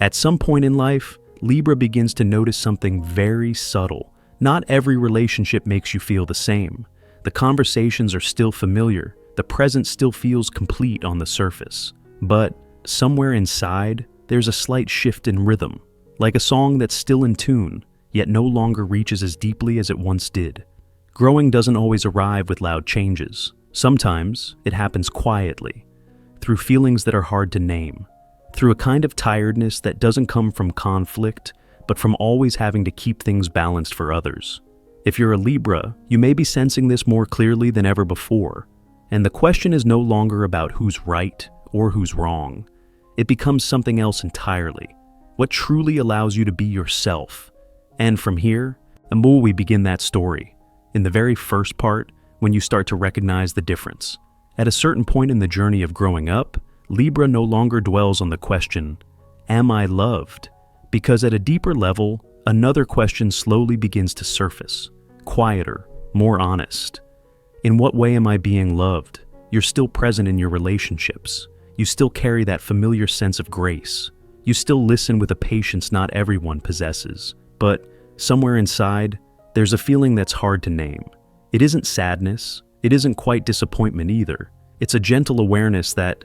At some point in life, Libra begins to notice something very subtle. Not every relationship makes you feel the same. The conversations are still familiar. The present still feels complete on the surface. But somewhere inside, there's a slight shift in rhythm, like a song that's still in tune, yet no longer reaches as deeply as it once did. Growing doesn't always arrive with loud changes. Sometimes it happens quietly, through feelings that are hard to name, through a kind of tiredness that doesn't come from conflict, but from always having to keep things balanced for others. If you're a Libra, you may be sensing this more clearly than ever before, and the question is no longer about who's right or who's wrong. It becomes something else entirely. What truly allows you to be yourself? And from here, we begin that story. In the very first part, when you start to recognize the difference. At a certain point in the journey of growing up, Libra no longer dwells on the question, am I loved? Because at a deeper level, another question slowly begins to surface, quieter, more honest. In what way am I being loved? You're still present in your relationships. You still carry that familiar sense of grace. You still listen with a patience not everyone possesses. But somewhere inside, there's a feeling that's hard to name. It isn't sadness. It isn't quite disappointment either. It's a gentle awareness that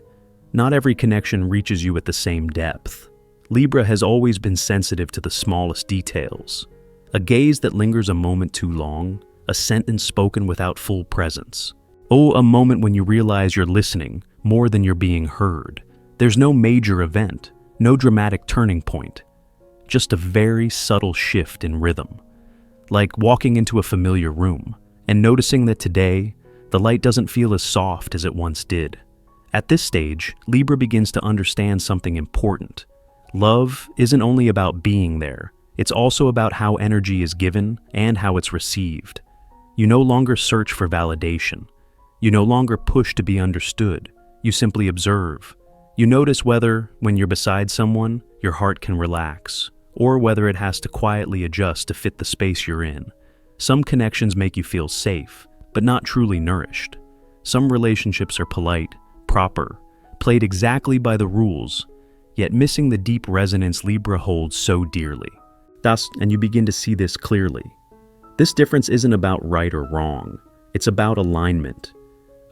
not every connection reaches you at the same depth. Libra has always been sensitive to the smallest details. A gaze that lingers a moment too long, a sentence spoken without full presence. A moment when you realize you're listening more than you're being heard. There's no major event, no dramatic turning point, just a very subtle shift in rhythm. Like walking into a familiar room and noticing that today, the light doesn't feel as soft as it once did. At this stage, Libra begins to understand something important. Love isn't only about being there, it's also about how energy is given and how it's received. You no longer search for validation. You no longer push to be understood. You simply observe. You notice whether, when you're beside someone, your heart can relax, or whether it has to quietly adjust to fit the space you're in. Some connections make you feel safe, but not truly nourished. Some relationships are polite, proper, played exactly by the rules, yet missing the deep resonance Libra holds so dearly. And you begin to see this clearly. This difference isn't about right or wrong. It's about alignment.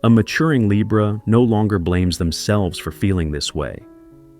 A maturing Libra no longer blames themselves for feeling this way.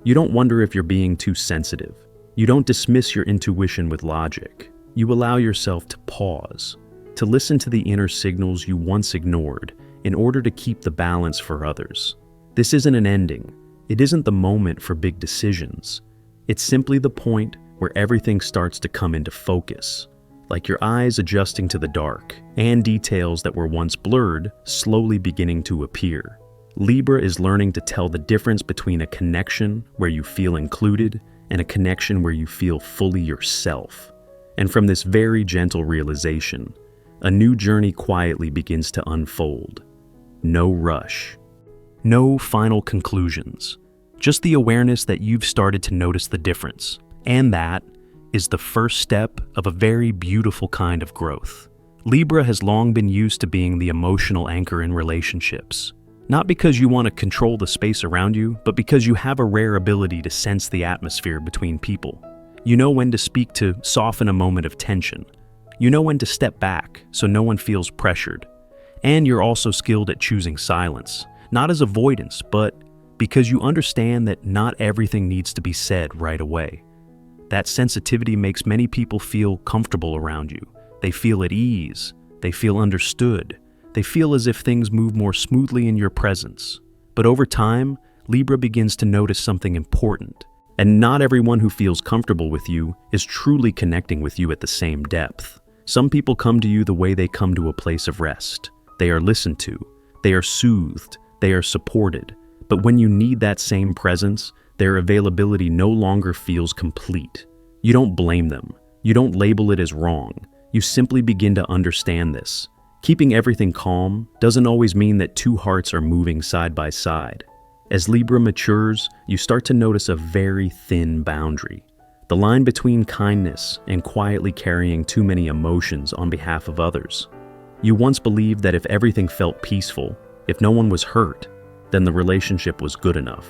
You don't wonder if you're being too sensitive. You don't dismiss your intuition with logic. You allow yourself to pause, to listen to the inner signals you once ignored in order to keep the balance for others. This isn't an ending. It isn't the moment for big decisions. It's simply the point where everything starts to come into focus, like your eyes adjusting to the dark, and details that were once blurred slowly beginning to appear. Libra is learning to tell the difference between a connection where you feel included and a connection where you feel fully yourself. And from this very gentle realization, a new journey quietly begins to unfold. No rush. No final conclusions. Just the awareness that you've started to notice the difference. And that is the first step of a very beautiful kind of growth. Libra has long been used to being the emotional anchor in relationships. Not because you want to control the space around you, but because you have a rare ability to sense the atmosphere between people. You know when to speak to soften a moment of tension. You know when to step back so no one feels pressured. And you're also skilled at choosing silence, not as avoidance, but because you understand that not everything needs to be said right away. That sensitivity makes many people feel comfortable around you. They feel at ease. They feel understood. They feel as if things move more smoothly in your presence. But over time, Libra begins to notice something important. And not everyone who feels comfortable with you is truly connecting with you at the same depth. Some people come to you the way they come to a place of rest. They are listened to. They are soothed. They are supported. But when you need that same presence, their availability no longer feels complete. You don't blame them. You don't label it as wrong. You simply begin to understand this. Keeping everything calm doesn't always mean that two hearts are moving side by side. As Libra matures, you start to notice a very thin boundary. The line between kindness and quietly carrying too many emotions on behalf of others. You once believed that if everything felt peaceful, if no one was hurt, then the relationship was good enough.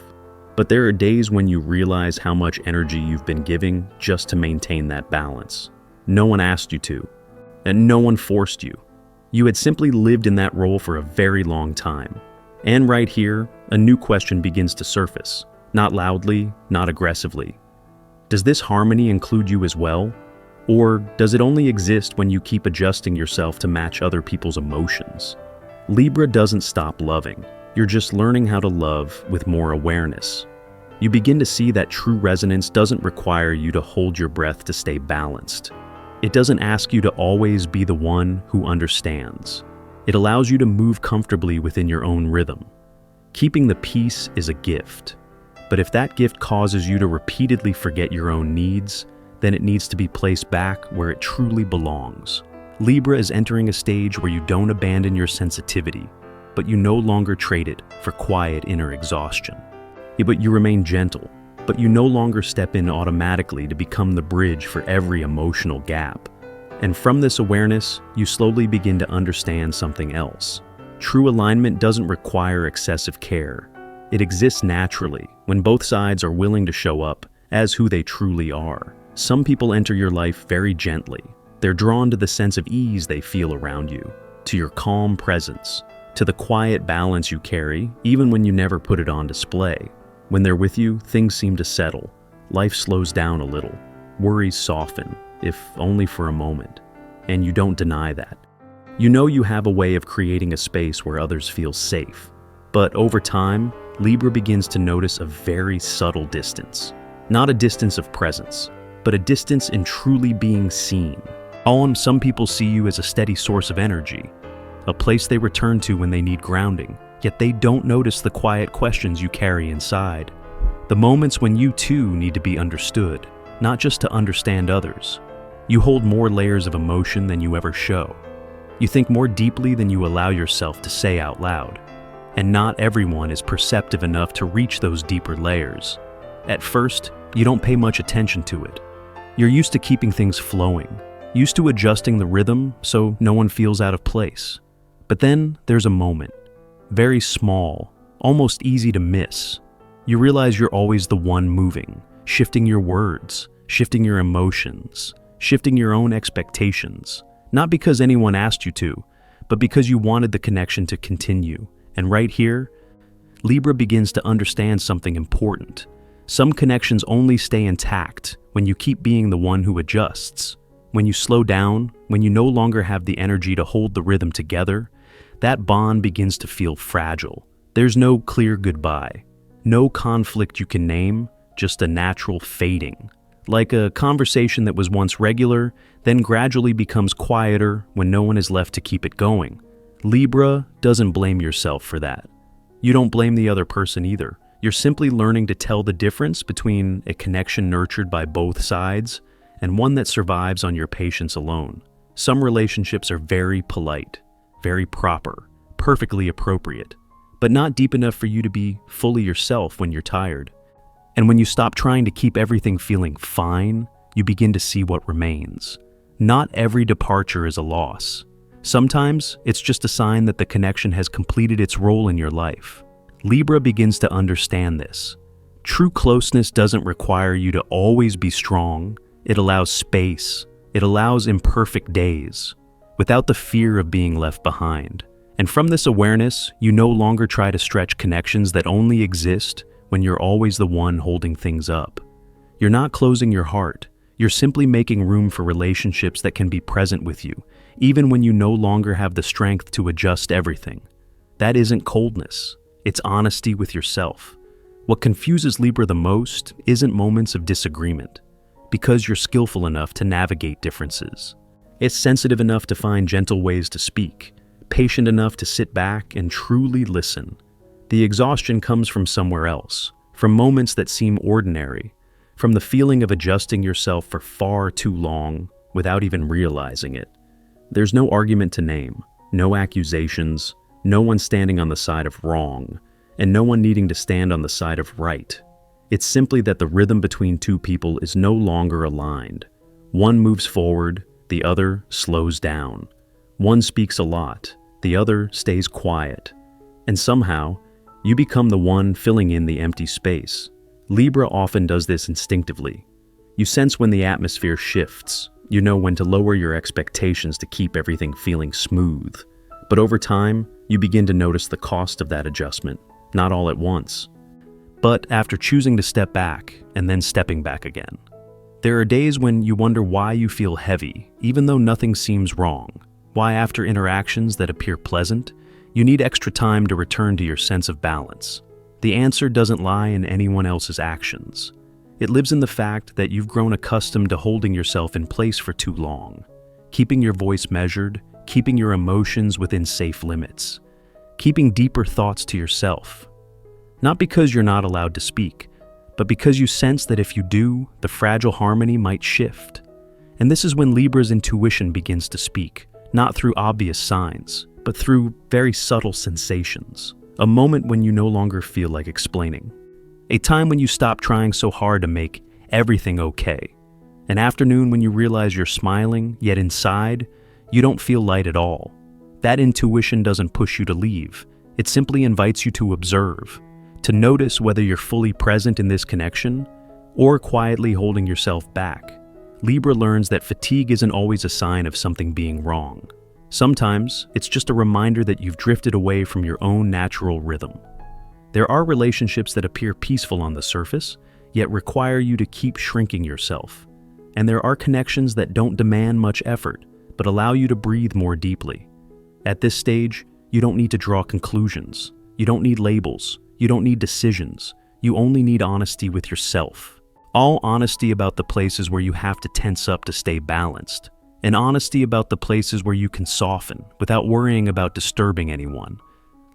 But there are days when you realize how much energy you've been giving just to maintain that balance. No one asked you to, and no one forced you. You had simply lived in that role for a very long time. And right here, a new question begins to surface. Not loudly, not aggressively. Does this harmony include you as well? Or does it only exist when you keep adjusting yourself to match other people's emotions? Libra doesn't stop loving. You're just learning how to love with more awareness. You begin to see that true resonance doesn't require you to hold your breath to stay balanced. It doesn't ask you to always be the one who understands. It allows you to move comfortably within your own rhythm. Keeping the peace is a gift. But if that gift causes you to repeatedly forget your own needs, then it needs to be placed back where it truly belongs. Libra is entering a stage where you don't abandon your sensitivity, but you no longer trade it for quiet inner exhaustion. But you remain gentle, but you no longer step in automatically to become the bridge for every emotional gap. And from this awareness, you slowly begin to understand something else. True alignment doesn't require excessive care. It exists naturally when both sides are willing to show up as who they truly are. Some people enter your life very gently. They're drawn to the sense of ease they feel around you, to your calm presence, to the quiet balance you carry, even when you never put it on display. When they're with you, things seem to settle. Life slows down a little. Worries soften, if only for a moment. And you don't deny that. You know you have a way of creating a space where others feel safe. But over time, Libra begins to notice a very subtle distance. Not a distance of presence, but a distance in truly being seen. Some people see you as a steady source of energy, a place they return to when they need grounding, yet they don't notice the quiet questions you carry inside. The moments when you too need to be understood, not just to understand others. You hold more layers of emotion than you ever show. You think more deeply than you allow yourself to say out loud. And not everyone is perceptive enough to reach those deeper layers. At first, you don't pay much attention to it. You're used to keeping things flowing, used to adjusting the rhythm so no one feels out of place. But then there's a moment, very small, almost easy to miss. You realize you're always the one moving, shifting your words, shifting your emotions, shifting your own expectations. Not because anyone asked you to, but because you wanted the connection to continue. And right here, Libra begins to understand something important. Some connections only stay intact when you keep being the one who adjusts. When you slow down, when you no longer have the energy to hold the rhythm together, that bond begins to feel fragile. There's no clear goodbye, no conflict you can name, just a natural fading. Like a conversation that was once regular, then gradually becomes quieter when no one is left to keep it going. Libra doesn't blame yourself for that. You don't blame the other person either. You're simply learning to tell the difference between a connection nurtured by both sides and one that survives on your patience alone. Some relationships are very polite, very proper, perfectly appropriate, but not deep enough for you to be fully yourself when you're tired. And when you stop trying to keep everything feeling fine, you begin to see what remains. Not every departure is a loss. Sometimes it's just a sign that the connection has completed its role in your life. Libra begins to understand this. True closeness doesn't require you to always be strong. It allows space. It allows imperfect days, without the fear of being left behind. And from this awareness, you no longer try to stretch connections that only exist when you're always the one holding things up. You're not closing your heart. You're simply making room for relationships that can be present with you, even when you no longer have the strength to adjust everything. That isn't coldness. It's honesty with yourself. What confuses Libra the most isn't moments of disagreement, because you're skillful enough to navigate differences. It's sensitive enough to find gentle ways to speak, patient enough to sit back and truly listen. The exhaustion comes from somewhere else, from moments that seem ordinary, from the feeling of adjusting yourself for far too long without even realizing it. There's no argument to name, no accusations, no one standing on the side of wrong, and no one needing to stand on the side of right. It's simply that the rhythm between two people is no longer aligned. One moves forward, the other slows down. One speaks a lot, the other stays quiet. And somehow, You become the one filling in the empty space. Libra often does this instinctively. You sense when the atmosphere shifts. You know when to lower your expectations to keep everything feeling smooth. But over time, you begin to notice the cost of that adjustment, not all at once, but after choosing to step back and then stepping back again. There are days when you wonder why you feel heavy, even though nothing seems wrong. Why after interactions that appear pleasant, you need extra time to return to your sense of balance. The answer doesn't lie in anyone else's actions. It lives in the fact that you've grown accustomed to holding yourself in place for too long, keeping your voice measured, keeping your emotions within safe limits, keeping deeper thoughts to yourself. Not because you're not allowed to speak, but because you sense that if you do, the fragile harmony might shift. And this is when Libra's intuition begins to speak, not through obvious signs, but through very subtle sensations. A moment when you no longer feel like explaining. A time when you stop trying so hard to make everything okay. An afternoon when you realize you're smiling, yet inside, you don't feel light at all. That intuition doesn't push you to leave. It simply invites you to observe, to notice whether you're fully present in this connection or quietly holding yourself back. Libra learns that fatigue isn't always a sign of something being wrong. Sometimes it's just a reminder that you've drifted away from your own natural rhythm. There are relationships that appear peaceful on the surface, yet require you to keep shrinking yourself. And there are connections that don't demand much effort, but allow you to breathe more deeply. At this stage, you don't need to draw conclusions. You don't need labels. You don't need decisions. You only need honesty with yourself. All honesty about the places where you have to tense up to stay balanced. And honesty about the places where you can soften without worrying about disturbing anyone.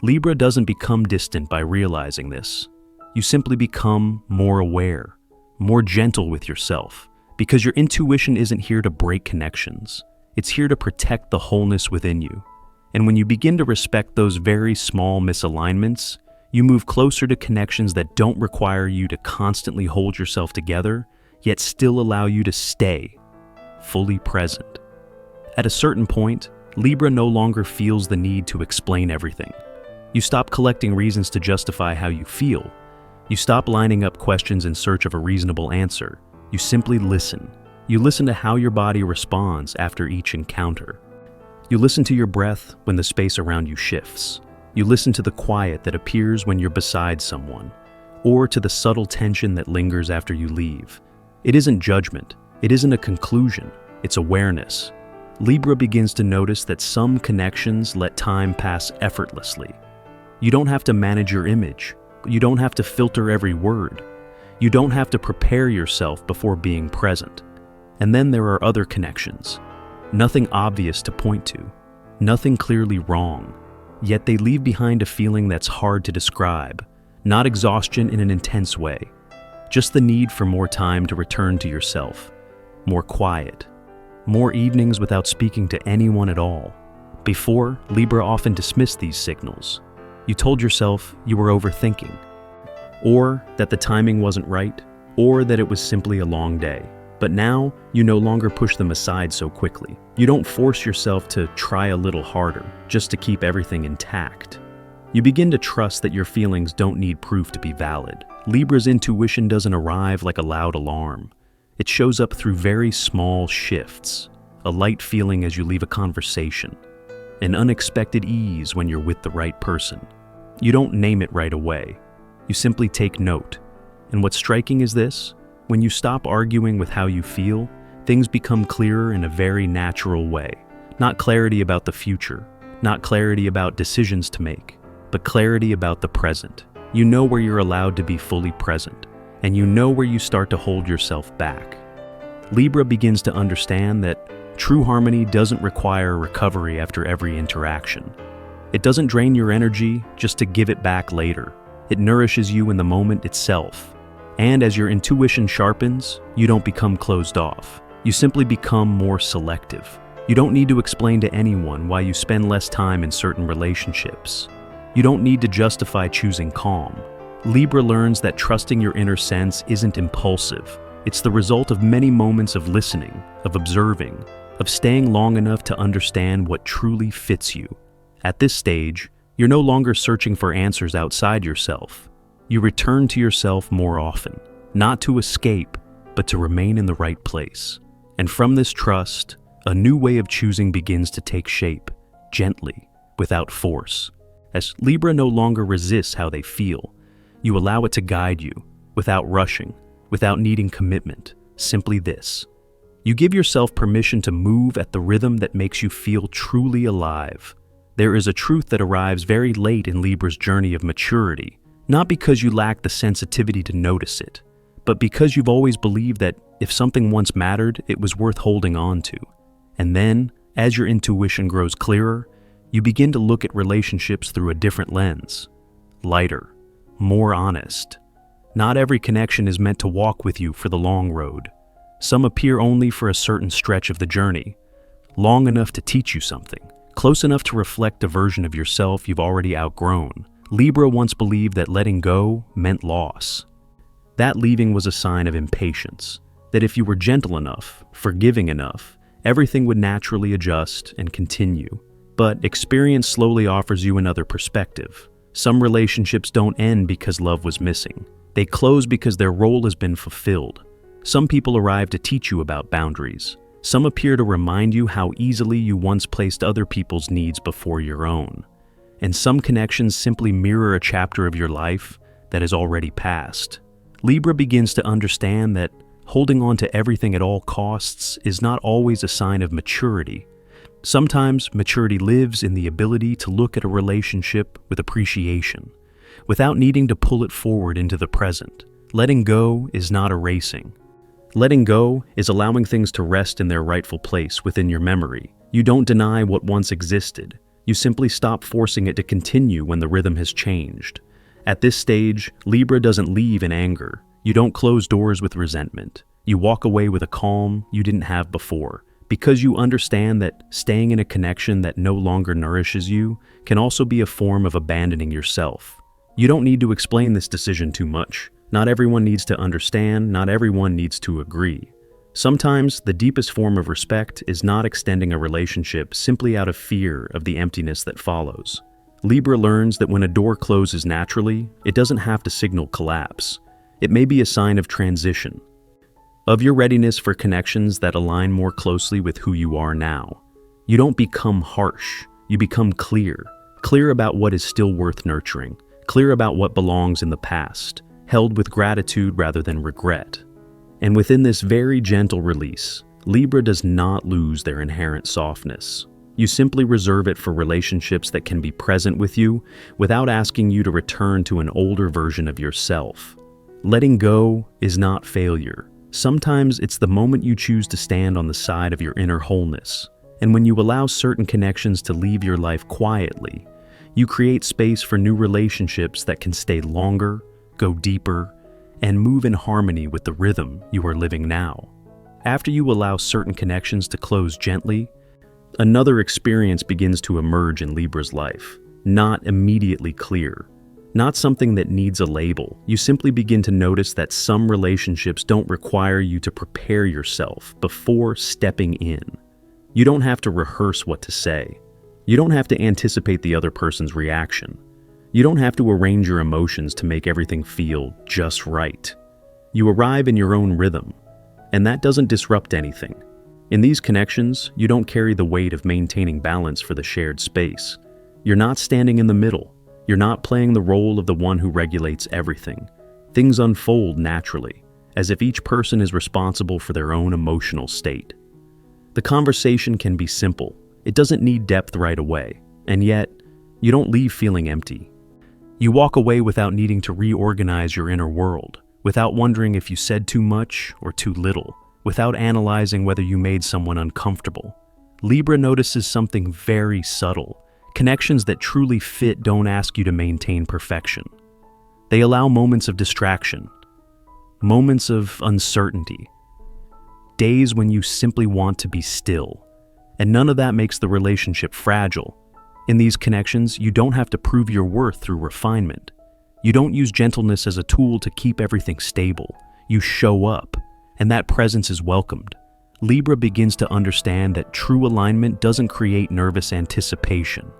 Libra doesn't become distant by realizing this. You simply become more aware, more gentle with yourself, because your intuition isn't here to break connections. It's here to protect the wholeness within you. And when you begin to respect those very small misalignments, you move closer to connections that don't require you to constantly hold yourself together, yet still allow you to stay fully present. At a certain point, Libra no longer feels the need to explain everything. You stop collecting reasons to justify how you feel. You stop lining up questions in search of a reasonable answer. You simply listen. You listen to how your body responds after each encounter. You listen to your breath when the space around you shifts. You listen to the quiet that appears when you're beside someone, or to the subtle tension that lingers after you leave. It isn't judgment. It isn't a conclusion. It's awareness. Libra begins to notice that some connections let time pass effortlessly. You don't have to manage your image. You don't have to filter every word. You don't have to prepare yourself before being present. And then there are other connections. Nothing obvious to point to. Nothing clearly wrong. Yet they leave behind a feeling that's hard to describe. Not exhaustion in an intense way. Just the need for more time to return to yourself. More quiet. More evenings without speaking to anyone at all. Before, Libra often dismissed these signals. You told yourself you were overthinking, or that the timing wasn't right, or that it was simply a long day. But now, you no longer push them aside so quickly. You don't force yourself to try a little harder, just to keep everything intact. You begin to trust that your feelings don't need proof to be valid. Libra's intuition doesn't arrive like a loud alarm. It shows up through very small shifts, a light feeling as you leave a conversation, an unexpected ease when you're with the right person. You don't name it right away. You simply take note. And what's striking is this: when you stop arguing with how you feel, things become clearer in a very natural way. Not clarity about the future, not clarity about decisions to make, but clarity about the present. You know where you're allowed to be fully present, and you know where you start to hold yourself back. Libra begins to understand that true harmony doesn't require recovery after every interaction. It doesn't drain your energy just to give it back later. It nourishes you in the moment itself. And as your intuition sharpens, you don't become closed off. You simply become more selective. You don't need to explain to anyone why you spend less time in certain relationships. You don't need to justify choosing calm. Libra learns that trusting your inner sense isn't impulsive. It's the result of many moments of listening, of observing, of staying long enough to understand what truly fits you. At this stage, You're no longer searching for answers outside yourself. You return to yourself more often, not to escape, but to remain in the right place. And from this trust, a new way of choosing begins to take shape, gently, without force. As Libra no longer resists how they feel, you allow it to guide you, without rushing, without needing commitment, simply this. You give yourself permission to move at the rhythm that makes you feel truly alive. There is a truth that arrives very late in Libra's journey of maturity, not because you lack the sensitivity to notice it, but because you've always believed that if something once mattered, it was worth holding on to. And then, as your intuition grows clearer, you begin to look at relationships through a different lens. Lighter, more honest. Not every connection is meant to walk with you for the long road. Some appear only for a certain stretch of the journey, long enough to teach you something, close enough to reflect a version of yourself you've already outgrown. Libra once believed that letting go meant loss. That leaving was a sign of impatience, that if you were gentle enough, forgiving enough, everything would naturally adjust and continue. But experience slowly offers you another perspective. Some relationships don't end because love was missing. They close because their role has been fulfilled. Some people arrive to teach you about boundaries. Some appear to remind you how easily you once placed other people's needs before your own. And some connections simply mirror a chapter of your life that has already passed. Libra begins to understand that holding on to everything at all costs is not always a sign of maturity. Sometimes maturity lives in the ability to look at a relationship with appreciation, without needing to pull it forward into the present. Letting go is not erasing. Letting go is allowing things to rest in their rightful place within your memory. You don't deny what once existed. You simply stop forcing it to continue when the rhythm has changed. At this stage, Libra doesn't leave in anger. You don't close doors with resentment. You walk away with a calm you didn't have before, because you understand that staying in a connection that no longer nourishes you can also be a form of abandoning yourself. You don't need to explain this decision too much. Not everyone needs to understand, not everyone needs to agree. Sometimes the deepest form of respect is not extending a relationship simply out of fear of the emptiness that follows. Libra learns that when a door closes naturally, it doesn't have to signal collapse. It may be a sign of transition, of your readiness for connections that align more closely with who you are now. You don't become harsh, you become clear about what is still worth nurturing, clear about what belongs in the past, held with gratitude rather than regret. And within this very gentle release, Libra does not lose their inherent softness. You simply reserve it for relationships that can be present with you without asking you to return to an older version of yourself. Letting go is not failure. Sometimes it's the moment you choose to stand on the side of your inner wholeness. And when you allow certain connections to leave your life quietly, you create space for new relationships that can stay longer, go deeper, and move in harmony with the rhythm you are living now. After you allow certain connections to close gently, another experience begins to emerge in Libra's life, not immediately clear. Not something that needs a label. You simply begin to notice that some relationships don't require you to prepare yourself before stepping in. You don't have to rehearse what to say. You don't have to anticipate the other person's reaction. You don't have to arrange your emotions to make everything feel just right. You arrive in your own rhythm, and that doesn't disrupt anything. In these connections, you don't carry the weight of maintaining balance for the shared space. You're not standing in the middle. You're not playing the role of the one who regulates everything. Things unfold naturally, as if each person is responsible for their own emotional state. The conversation can be simple. It doesn't need depth right away, and yet, you don't leave feeling empty. You walk away without needing to reorganize your inner world, without wondering if you said too much or too little, without analyzing whether you made someone uncomfortable. Libra notices something very subtle. Connections that truly fit don't ask you to maintain perfection. They allow moments of distraction, moments of uncertainty, days when you simply want to be still. And none of that makes the relationship fragile. In these connections, you don't have to prove your worth through refinement. You don't use gentleness as a tool to keep everything stable. You show up, and that presence is welcomed. Libra begins to understand that true alignment doesn't create nervous anticipation.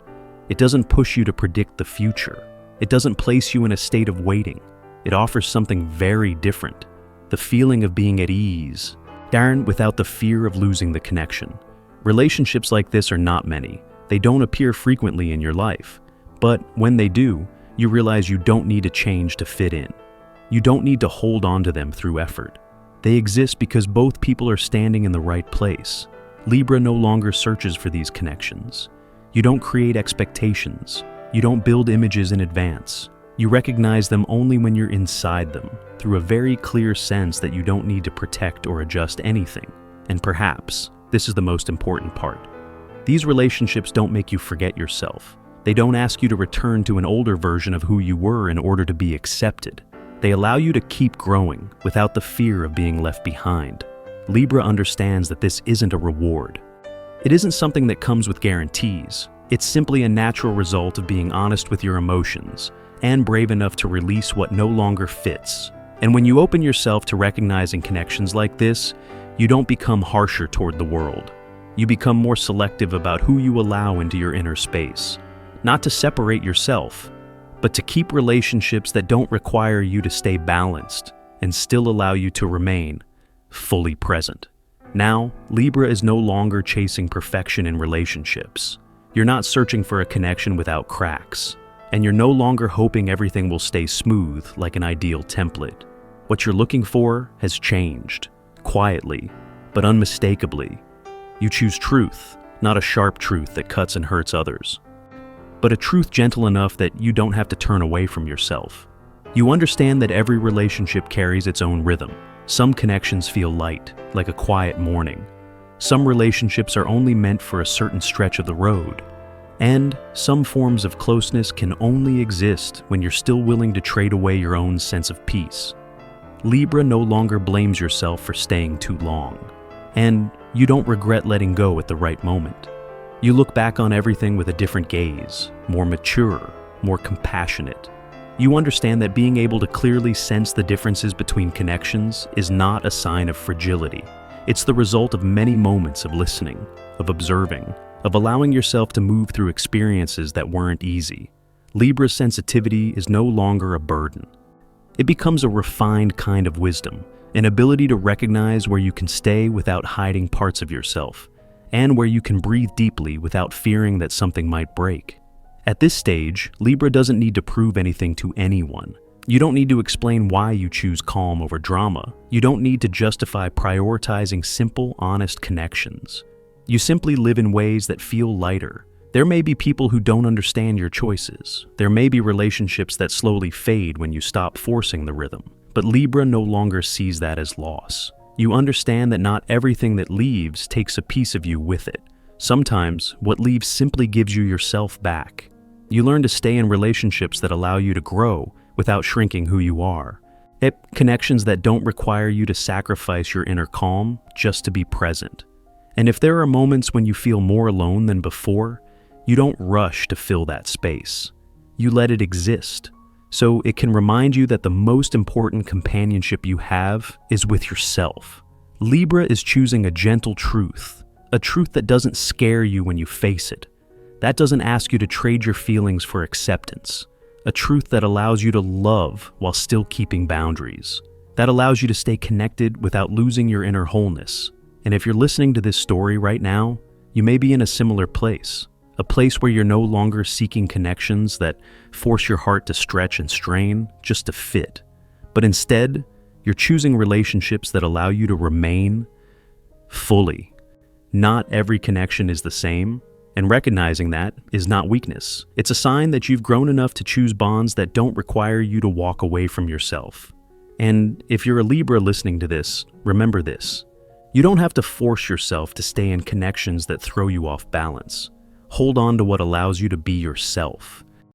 It doesn't push you to predict the future. It doesn't place you in a state of waiting. It offers something very different. The feeling of being at ease, without the fear of losing the connection. Relationships like this are not many. They don't appear frequently in your life. But when they do, you realize you don't need to change to fit in. You don't need to hold on to them through effort. They exist because both people are standing in the right place. Libra no longer searches for these connections. You don't create expectations. You don't build images in advance. You recognize them only when you're inside them, through a very clear sense that you don't need to protect or adjust anything. And perhaps, this is the most important part. These relationships don't make you forget yourself. They don't ask you to return to an older version of who you were in order to be accepted. They allow you to keep growing without the fear of being left behind. Libra understands that this isn't a reward. It isn't something that comes with guarantees. It's simply a natural result of being honest with your emotions and brave enough to release what no longer fits. And when you open yourself to recognizing connections like this, you don't become harsher toward the world. You become more selective about who you allow into your inner space. Not to separate yourself, but to keep relationships that don't require you to stay balanced and still allow you to remain fully present. Now, Libra is no longer chasing perfection in relationships. You're not searching for a connection without cracks, and you're no longer hoping everything will stay smooth like an ideal template. What you're looking for has changed, quietly, but unmistakably. You choose truth, not a sharp truth that cuts and hurts others, but a truth gentle enough that you don't have to turn away from yourself. You understand that every relationship carries its own rhythm. Some connections feel light, like a quiet morning. Some relationships are only meant for a certain stretch of the road. And some forms of closeness can only exist when you're still willing to trade away your own sense of peace. Libra no longer blames yourself for staying too long. And you don't regret letting go at the right moment. You look back on everything with a different gaze, more mature, more compassionate. You understand that being able to clearly sense the differences between connections is not a sign of fragility. It's the result of many moments of listening, of observing, of allowing yourself to move through experiences that weren't easy. Libra's sensitivity is no longer a burden. It becomes a refined kind of wisdom, an ability to recognize where you can stay without hiding parts of yourself, and where you can breathe deeply without fearing that something might break. At this stage, Libra doesn't need to prove anything to anyone. You don't need to explain why you choose calm over drama. You don't need to justify prioritizing simple, honest connections. You simply live in ways that feel lighter. There may be people who don't understand your choices. There may be relationships that slowly fade when you stop forcing the rhythm. But Libra no longer sees that as loss. You understand that not everything that leaves takes a piece of you with it. Sometimes, what leaves simply gives you yourself back. You learn to stay in relationships that allow you to grow without shrinking who you are. Connections that don't require you to sacrifice your inner calm just to be present. And if there are moments when you feel more alone than before, you don't rush to fill that space. You let it exist, so it can remind you that the most important companionship you have is with yourself. Libra is choosing a gentle truth, a truth that doesn't scare you when you face it. That doesn't ask you to trade your feelings for acceptance. A truth that allows you to love while still keeping boundaries. That allows you to stay connected without losing your inner wholeness. And if you're listening to this story right now, you may be in a similar place. A place where you're no longer seeking connections that force your heart to stretch and strain just to fit. But instead, you're choosing relationships that allow you to remain fully. Not every connection is the same. And recognizing that is not weakness. It's a sign that you've grown enough to choose bonds that don't require you to walk away from yourself. And if you're a Libra listening to this, remember this. You don't have to force yourself to stay in connections that throw you off balance. Hold on to what allows you to be yourself.